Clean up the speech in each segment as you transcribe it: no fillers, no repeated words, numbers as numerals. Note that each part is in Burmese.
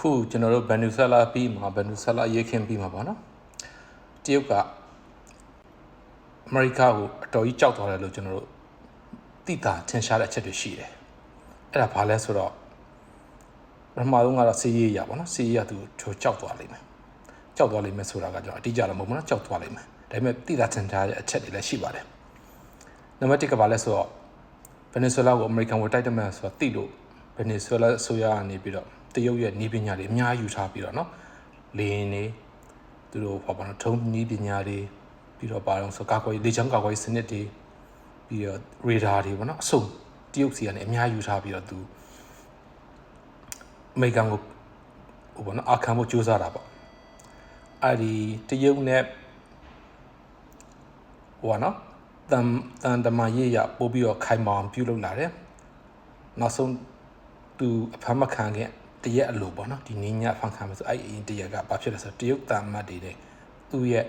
ခုကျွန်တော်တို့ဗန်နူဆဲလာပြီးမှာဗန်နူဆဲလာရေးခင်းပြီးမှာပေါ့နော်တရုတ်ကအမေရိကကိုအတော်ကြီးကြောက်သွားတယ်လို့ကျွန်တော်တို့သိတာထင်ရှားတဲ့အချက်တွေရှိတယ်အဲ့ဒါဘာလဲဆိုတော့ပထမဆုံးကတော့စီးရေးရပါတော့စီးရေးရသူကြောက်သွားလိမ့်မယ်ဆိုတာကကျွန်တော်အတိအကျတော့မဟုတ်ဘူးနော်ကြောက်သွားလိမ့်မယ်ဒါပေမဲ့သိတာထင်ရှားတဲ့အချက်တွေလည်းရှိပါတယ်နံပါတ်1ကဘာလဲဆိုတော့ဗင်နီဇွဲလားကိုအမေရိကန်ကိုတိုက်တယ်မယ်ဆိုတော့သိလို့ဗင်နီဇွဲလားအစိုးရကနေပြီးတော့တရုတ်ရဲ့နီးပညာတွေအများယူထားပြီးတော့နော်လေရင်တွေသူတို့ဘာပါတော့ထုံးနီးပညာတွေပြီးတော့ပါတော့ဆိုကာကွယ်လေချောင်းကာကွယ်စနစ်တွေပြီးတော့ရေဒါတွေပေါ့နော်အစုံတရုတ်စီကနေအများယူထားပြီးတော့သူအမေရိကန်ကိုဟိုပေါ့နော်အခမ်းဖို့ကြိုးစားတာပေါ့အဲ့ဒီတရုတ်နဲ့ဟိုပါနော်တန်တမာရေးရပို့ပြီးတော့ခိုင်မာပြုလုပ်လာတယ်နောက်ဆုံးသူအဖမ်းမခံခင်တရက်အလိုပေါ့နော်ဒီနင်းညဖန်ခံမယ်ဆိုအဲ့အင်းတရက်ကဘာဖြစ်လဲဆိုတော့တရုတ်တန်မတ်တွေတဲ့သူ့ရဲ့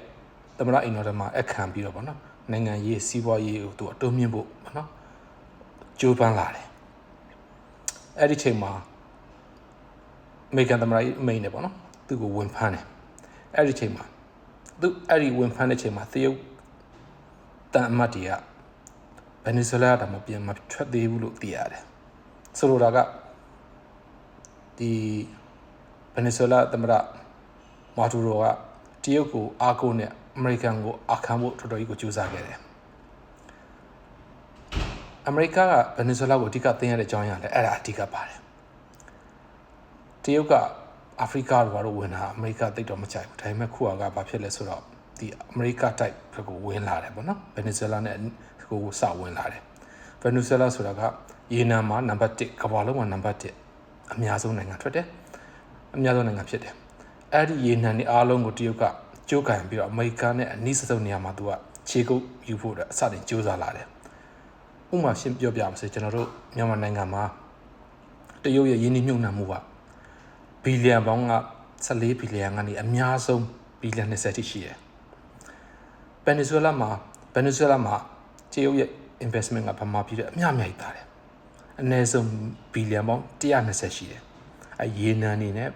သမရအိမ်တော်ထဲမှာအခမ်းပြီးတော့ပေါ့နော်နိုင်ငံရေးစီးပွားရေးကိုသူအတုံးမြင့်ဖို့ပေါ့နော်ကြိုးပမ်းလာတယ်အဲ့ဒီချိန်မှာအမေရိကန်သမရအမိန်နဲ့ပေါ့နော်သူ့ကိုဝင်ဖမ်းတယ်အဲ့ဒီချိန်မှာသူအဲ့ဒီဝင်ဖမ်းတဲ့ချိန်မှာတရုတ်တန်မတ်တွေကဗင်နီဇွဲလားကမပြန်မထွက်သေးဘူးလို့သိရတယ်ဆိုလိုတာကဒီဗင်နီဇွဲလားသမ္မတမာဒူရိုကတရုတ်ကိုအားကိုးနဲ့အမေရိကန်ကိုအခမ်းဖို့တော်တော်ကြီးကိုကြိုးစားခဲ့တယ်အမေရိကဗင်နီဇွဲလားကိုအဓိကသိရတဲ့အကြောင်းအရာလည်းအဲ့ဒါအဓိကပါတယ်တရုတ်ကအာဖရိကတို့ဝင်တာအမေရိကသိတော့မကြိုက်ဘူးဒါပေမဲ့ခုကဘာဖြစ်လဲဆိုတော့ဒီအမေရိကတိုက်ဘက်ကိုဝင်လာတယ်ပေါ့နော်ဗင်နီဇွဲလားနဲ့ကိုစဝင်လာတယ်ဗင်နီဇွဲလားဆိုတာကရေနံမှာနံပါတ်1ကမ္ဘာလုံးမှာနံပါတ်1အများဆုံးနိုင်ငံထွက်တယ်အများဆုံးနိုင်ငံဖြစ်တယ်အဲ့ဒီရေနံတွေအားလုံးကိုတရုတ်ကကြိုးကန်ပြီးတော့အမေရိကန်နဲ့အနီးဆုံးနေရာမှာသူကခြေကုပ်ယူဖို့အစတင်ကြိုးစားလာတယ်ဥပမာရှင်းပြောပြပါစေကျွန်တော်တို့မြန်မာနိုင်ငံမှာတရုတ်ရဲ့ရင်းနှီးမြှုပ်နှံမှုကဘီလီယံပေါင်းက14ဘီလီယံကနေအများဆုံးဘီလီယံ20ထိရှိတယ်ဗင်နီဇွဲလားမှာတရုတ်ရဲ့ investment ကဗမာပြည်တဲ့အများကြီးတာတယ်အနည်းဆုံးဘီလီယံပေါင်း120ရှိတယ်အဲရေနံနေနဲ့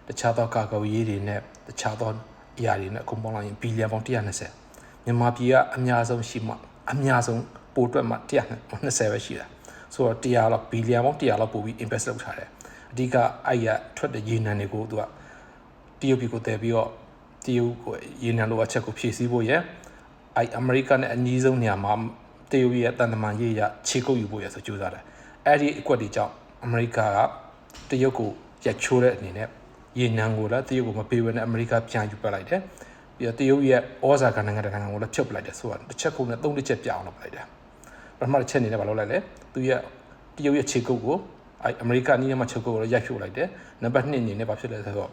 တခြားသောကာကွယ်ရေးတွေနဲ့တခြားသောအရာတွေနဲ့အကုန်ပေါင်းလိုက်ရင်ဘီလီယံပေါင်း120မြန်မာပြည်ကအများဆုံးရှိမှအများဆုံးပိုတွက်မှ120ပဲရှိတာဆိုတော့100လောက်ဘီလီယံပေါင်း100လောက်ပို့ပြီး invest လုပ်ထားတယ်အဓိကအဲ့ရထွက်တဲ့ရေနံတွေကိုသူကတရုတ်ပြည်ကိုတည်ပြီးတော့တရုတ်ကိုရေနံလိုအပ်ချက်ကိုဖြည့်ဆည်းဖို့ရယ်အဲ့အမေရိကန်နဲ့အနီးဆုံးနေရာမှာတရုတ်ရဲ့တန်တမာရေးရခြေကုပ်ယူဖို့ရယ်ဆိုကြိုးစားတယ်အဲ့ဒီအကွက်တွေကြောင့်အမေရိကတရုတ်ကိုရက်ချိုးတဲ့အနေနဲ့ရေနံကိုလည်းတရုတ်ကိုမပေးဘဲနဲ့အမေရိကပြန်ယူပလိုက်တယ်ပြီးတော့တရုတ်ရဲ့ဩဇာကနိုင်ငံကိုလည်းဖြုတ်ပလိုက်တယ်ဆိုတော့တစ်ချက်ကုန်နဲ့3ချက်ပြအောင်လုပ်ပလိုက်တယ်ပထမတစ်ချက်အနေနဲ့မလုပ်လိုက်လေသူရဲ့တရုတ်ရဲ့ခြေကုပ်ကိုအမေရိကနီးနဲ့မှခြေကုပ်ကိုရိုက်ဖြုတ်လိုက်တယ်နံပါတ်2အနေနဲ့ဘာဖြစ်လဲဆိုတော့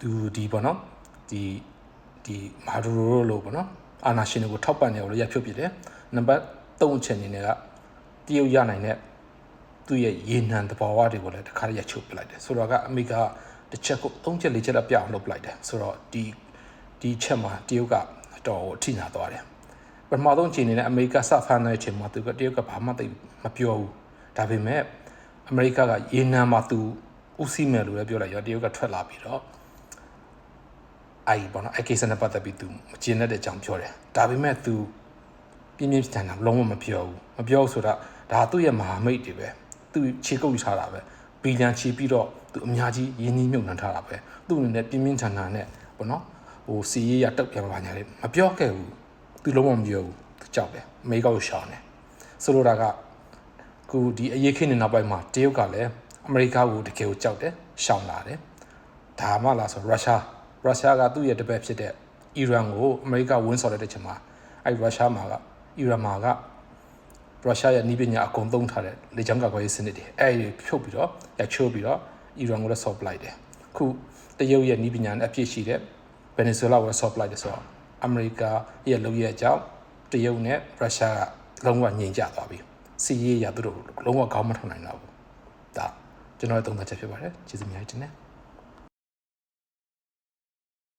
သူဒီပေါ့နော်ဒီမာဒူရိုလို့ပေါ့နော်အာဏာရှင်တွေကိုထောက်ပံ့နေလို့ရိုက်ဖြုတ်ပြတယ်နံပါတ်3ချက်အနေနဲ့ကတရုတ်ရနိုင်တဲ့သူ့ရဲ့ရေနံသဘာဝတွေကိုလည်းတစ်ခါတည်းရချုပ်ပလိုက်တယ်ဆိုတော့ကအမေရိကတစ်ချက်ကို3ချက်4ချက်လောက်ပြအောင်လုပ်ပလိုက်တယ်ဆိုတော့ဒီချက်မှာတရုတ်ကတော့အထိနာသွားတယ်ပထမဆုံးချိန်နေနဲ့အမေရိကစဖမ်းတဲ့အချိန်မှာသူကတရုတ်ကဘာမှသိမပြောဘူးဒါပေမဲ့အမေရိကရေနံမှာသူဥစီမယ်လို့လည်းပြောလိုက်ရောတရုတ်ကထွက်လာပြီးတော့အဲ့ဘောနော်အကိစ္စနဲ့ပတ်သက်ပြီးသူမကျင်တဲ့အကြောင်းပြောတယ်ဒါပေမဲ့သူပြင်းပြင်းထန်ထန်လုံးဝမပြောဘူးဆိုတာဒါသူ့ရဲ့မဟာမိတ်တွေပဲသူခြေကုပ်ယူထားတာပဲဘီလီယံချီပြီးတော့သူအများကြီးရင်းနှီးမြှုပ်နှံထားတာပဲသူ့အနေနဲ့ပြင်းပြင်းထန်ထန်နဲ့ဘောနော်ဟိုစီရေးရတုတ်ပြန်ပါညာလေးမပြောခဲ့ဘူးသူလုံးဝမပြောဘူးသူကြောက်တယ်အမေရိကကိုရှောင်တယ်ဆိုလိုတာကခုဒီအရေးခင်းနေနောက်ပိုင်းမှာတရုတ်ကလည်းအမေရိကကိုတကယ်ကိုကြောက်တယ်ရှောင်လာတယ်ဒါမှလားဆိုရုရှားကသူ့ရဲ့တပည့်ဖြစ်တဲ့အီရန်ကိုအမေရိကဝင်းဆော်တဲ့ချိန်မှာအဲ့ရုရှားမှာကအီရန်မှာကရုရှားရဲ့နီးပညာအကုန်သုံးထားတဲ့လေကြောင်းကာကွယ်ရေးစနစ်တွေအဲ့ဒီဖြုတ်ပြီးတော့ရချိုးပြီးတော့အီရန်ကိုလည်းဆော့ပလိုက်တယ်ခုတရုတ်ရဲ့နီးပညာနဲ့အပြည့်ရှိတဲ့ဗင်နီဇွဲလားကိုဆော့ပလိုက်တယ်ဆိုတော့အမေရိကရဲ့လုပ်ရအကြောင်းတရုတ်နဲ့ရုရှားကလုံးဝငြိမ်ကျသွားပြီစီးရေးရသူတို့လုံးဝခေါင်းမထောင်နိုင်တော့ဘူးဒါကျွန်တော်ရဲ့သုံးသပ်ချက်ဖြစ်ပါတယ်ကျေးဇူးများတင်တယ်